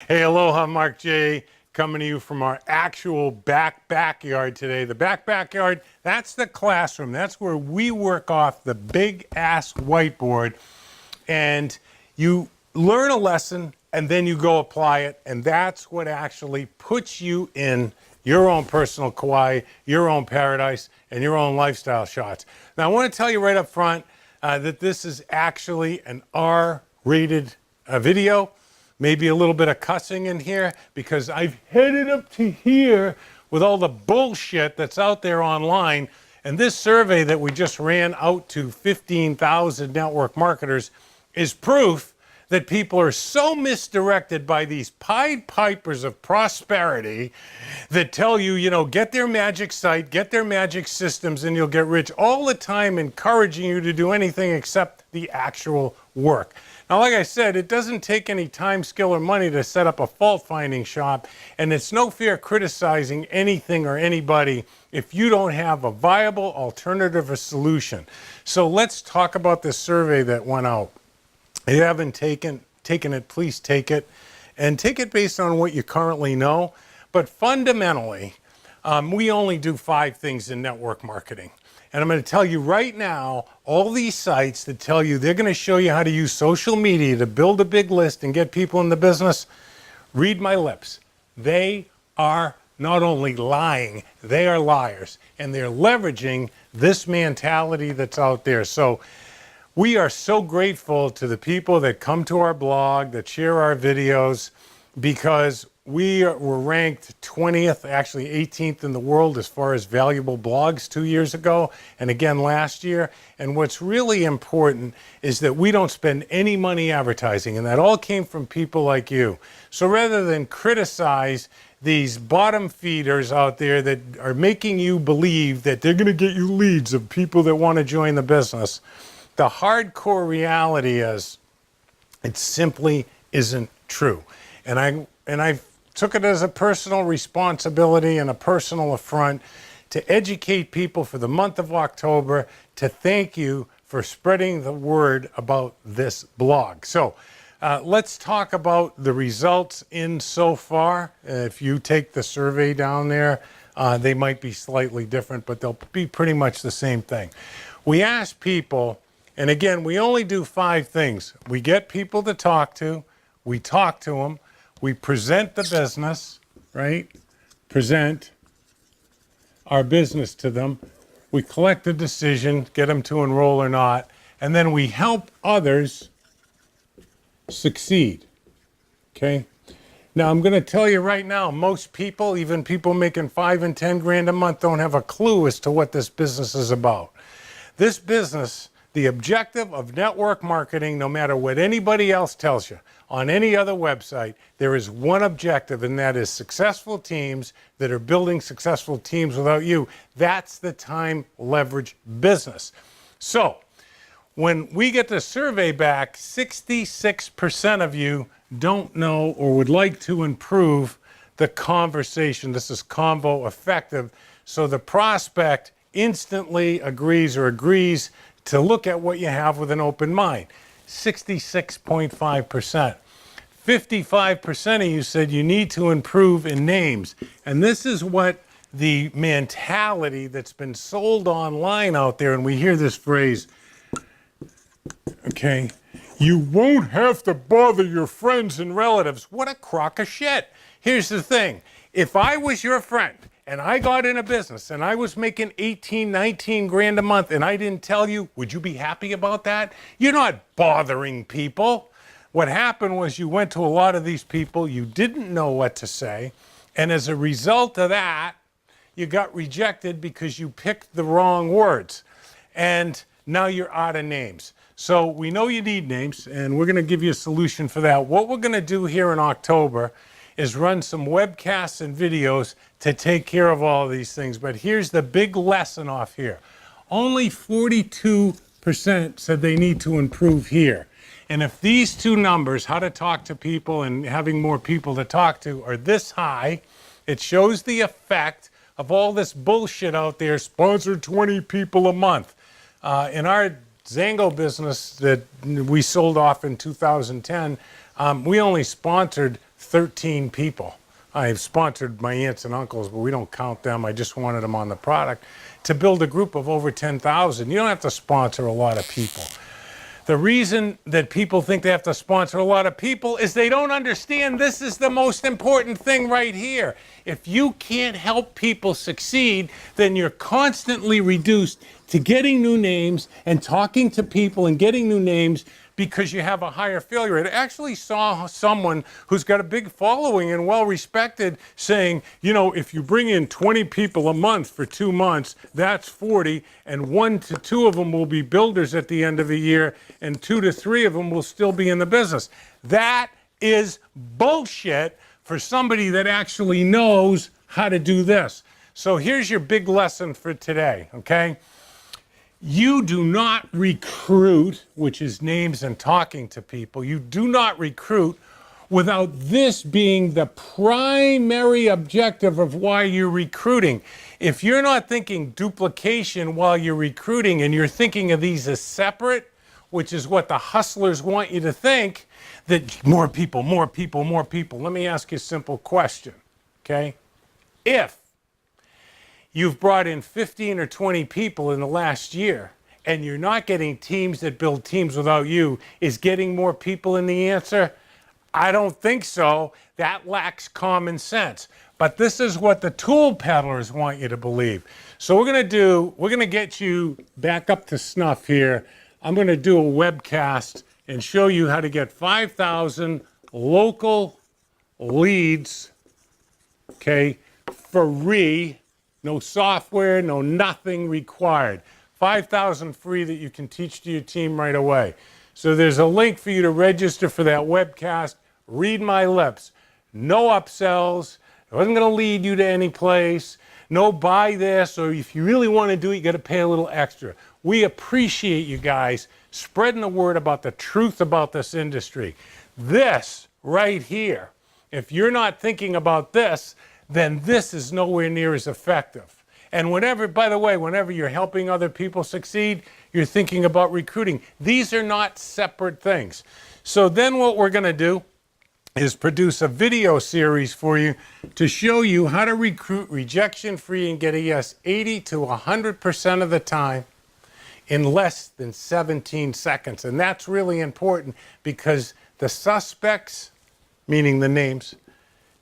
Hey, aloha, Mark J. Coming to you from our actual backyard today. The backyard, that's the classroom. That's where we work off the big ass whiteboard. And you learn a lesson and then you go apply it. And that's what actually puts you in your own personal Kauai, your own paradise, and your own lifestyle shots. Now, I want to tell you right up front that this is actually an R-rated video. Maybe a little bit of cussing in here because I've headed up to here with all the bullshit that's out there online. And this survey that we just ran out to 15,000 network marketers is proof that people are so misdirected by these Pied Pipers of prosperity that tell you, you know, get their magic site, get their magic systems, and you'll get rich, all the time encouraging you to do anything except the actual work. Now, like I said, it doesn't take any time, skill, or money to set up a fault-finding shop, and it's no fair criticizing anything or anybody if you don't have a viable alternative or solution. So let's talk about this survey that went out. If you haven't taken it, please take it, and take it based on what you currently know. But fundamentally, we only do 5 things in network marketing. And I'm going to tell you right now, all these sites that tell you they're going to show you how to use social media to build a big list and get people in the business, read my lips. They are not only lying, they are liars. And they're leveraging this mentality that's out there. So we are so grateful to the people that come to our blog, that share our videos, because we were ranked 20th, actually 18th in the world as far as valuable blogs 2 years ago, and again last year. And what's really important is that we don't spend any money advertising, and that all came from people like you. So rather than criticize these bottom feeders out there that are making you believe that they're going to get you leads of people that want to join the business, the hardcore reality is it simply isn't true. And I took it as a personal responsibility and a personal affront to educate people for the month of October, to thank you for spreading the word about this blog. So let's talk about the results in so far. If you take the survey down there, they might be slightly different, but they'll be pretty much the same thing. We asked people, and again, we only do 5 things. We get people to talk to, we talk to them, we present the business, right? Present our business to them. We collect a decision, get them to enroll or not, and then we help others succeed, okay? Now, I'm going to tell you right now, most people, even people making 5 and 10 grand a month, don't have a clue as to what this business is about. This business, the objective of network marketing, no matter what anybody else tells you, on any other website, there is one objective, and that is successful teams that are building successful teams without you. That's the time leverage business. So when we get the survey back, 66% of you don't know or would like to improve the conversation. This is convo effective. So the prospect instantly agrees to look at what you have with an open mind. 66.5%. 55% of you said you need to improve in names. And this is what the mentality that's been sold online out there, and we hear this phrase, okay, you won't have to bother your friends and relatives. What a crock of shit. Here's the thing. If I was your friend and I got in a business and I was making 18, 19 grand a month and I didn't tell you, would you be happy about that? You're not bothering people. What happened was you went to a lot of these people, you didn't know what to say, and as a result of that, you got rejected because you picked the wrong words. And now you're out of names. So we know you need names, and we're going to give you a solution for that. What we're going to do here in October is run some webcasts and videos to take care of all of these things. But here's the big lesson off here. Only 42% said they need to improve here. And if these two numbers, how to talk to people and having more people to talk to, are this high, it shows the effect of all this bullshit out there, sponsored 20 people a month. In our Zango business that we sold off in 2010, we only sponsored 13 people. I've sponsored my aunts and uncles, but we don't count them. I just wanted them on the product to build a group of over 10,000. You don't have to sponsor a lot of people. The reason that people think they have to sponsor a lot of people is they don't understand this is the most important thing right here. If you can't help people succeed, then you're constantly reduced to getting new names and talking to people and getting new names because you have a higher failure rate. I actually saw someone who's got a big following and well-respected saying, you know, if you bring in 20 people a month for 2 months, that's 40, and 1 to 2 of them will be builders at the end of the year, and 2 to 3 of them will still be in the business. That is bullshit for somebody that actually knows how to do this. So here's your big lesson for today, okay? You do not recruit, which is names and talking to people. You do not recruit without this being the primary objective of why you're recruiting. If you're not thinking duplication while you're recruiting and you're thinking of these as separate, which is what the hustlers want you to think, that more people, more people, more people. Let me ask you a simple question, okay? If you've brought in 15 or 20 people in the last year, and you're not getting teams that build teams without you, is getting more people in the answer? I don't think so. That lacks common sense. But this is what the tool peddlers want you to believe. So we're going to get you back up to snuff here. I'm going to do a webcast and show you how to get 5,000 local leads, okay, free. No software, no nothing required. 5,000 free that you can teach to your team right away. So there's a link for you to register for that webcast. Read my lips. No upsells. It wasn't going to lead you to any place. No buy this, or if you really want to do it, you got to pay a little extra. We appreciate you guys spreading the word about the truth about this industry. This right here, if you're not thinking about this, then this is nowhere near as effective. And whenever, by the way, whenever you're helping other people succeed, you're thinking about recruiting. These are not separate things. So then what we're going to do is produce a video series for you to show you how to recruit rejection-free and get a yes 80 to 100% of the time in less than 17 seconds. And that's really important because the suspects, meaning the names,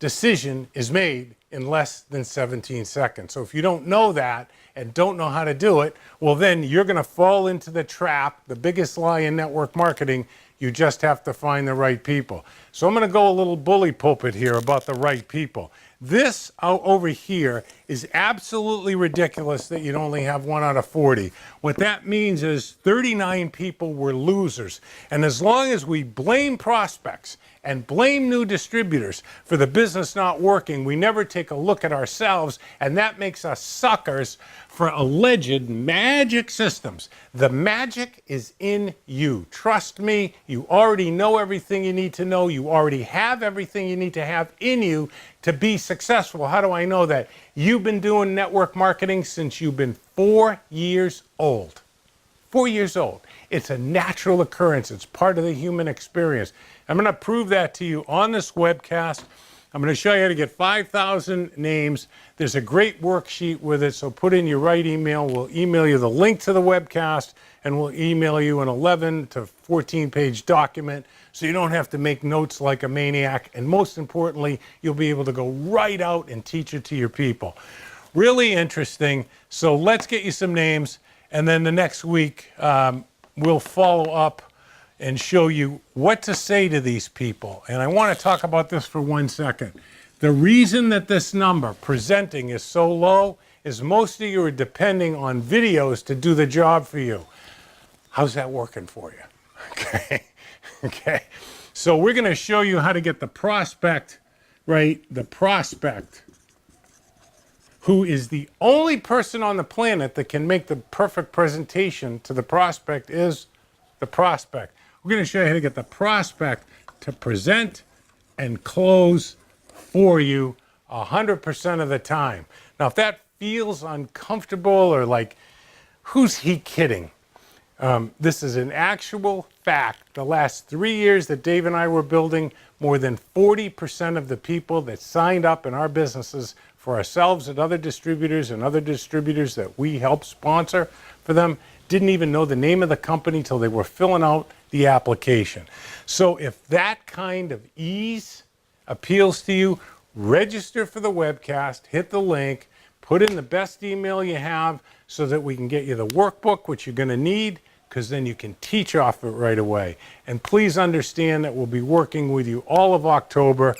decision is made in less than 17 seconds. So if you don't know that and don't know how to do it, well then you're going to fall into the trap, the biggest lie in network marketing. You just have to find the right people. So I'm going to go a little bully pulpit here about the right people. This over here is absolutely ridiculous that you'd only have 1 out of 40. What that means is 39 people were losers. And as long as we blame prospects and blame new distributors for the business not working, we never take a look at ourselves, and that makes us suckers for alleged magic systems. The magic is in you. Trust me, you already know everything you need to know. You already have everything you need to have in you to be successful. How do I know that? You've been doing network marketing since you've been 4 years old. 4 years old. It's a natural occurrence. It's part of the human experience. I'm going to prove that to you on this webcast. I'm going to show you how to get 5,000 names. There's a great worksheet with it, so put in your right email. We'll email you the link to the webcast, and we'll email you an 11 to 14-page document so you don't have to make notes like a maniac. And most importantly, you'll be able to go right out and teach it to your people. Really interesting. So let's get you some names, and then the next week we'll follow up and show you what to say to these people. And I want to talk about this for 1 second. The reason that this number, presenting, is so low is most of you are depending on videos to do the job for you. How's that working for you? Okay. Okay. So we're going to show you how to get the prospect, right? The prospect, who is the only person on the planet that can make the perfect presentation to the prospect, is the prospect. We're going to show you how to get the prospect to present and close for you 100% of the time. Now, if that feels uncomfortable or like, who's he kidding? This is an actual fact. The last 3 years that Dave and I were building more than 40% of the people that signed up in our businesses for ourselves and other distributors that we help sponsor for them didn't even know the name of the company till they were filling out the application. So if that kind of ease appeals to you, register for the webcast, hit the link, put in the best email you have so that we can get you the workbook, which you're going to need, because then you can teach off it right away. And please understand that we'll be working with you all of October.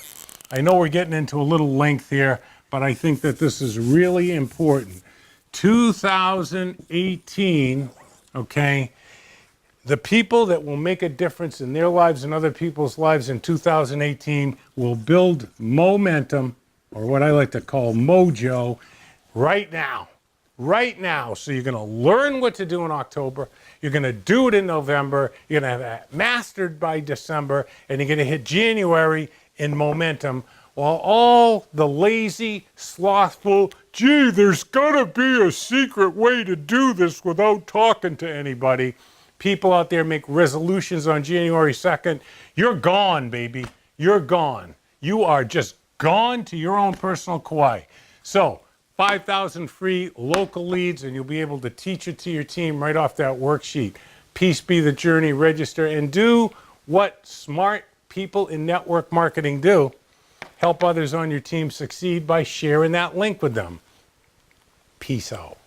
I know we're getting into a little length here, but I think that this is really important. 2018, okay, the people that will make a difference in their lives and other people's lives in 2018 will build momentum, or what I like to call mojo, right now. Right now. So you're going to learn what to do in October. You're going to do it in November. You're going to have it mastered by December. And you're going to hit January in momentum. While all the lazy, slothful, gee, there's got to be a secret way to do this without talking to anybody, people out there make resolutions on January 2nd. You're gone, baby. You're gone. You are just gone to your own personal Kauai. So 5,000 free local leads, and you'll be able to teach it to your team right off that worksheet. Peace be the journey. Register and do what smart people in network marketing do. Help others on your team succeed by sharing that link with them. Peace out.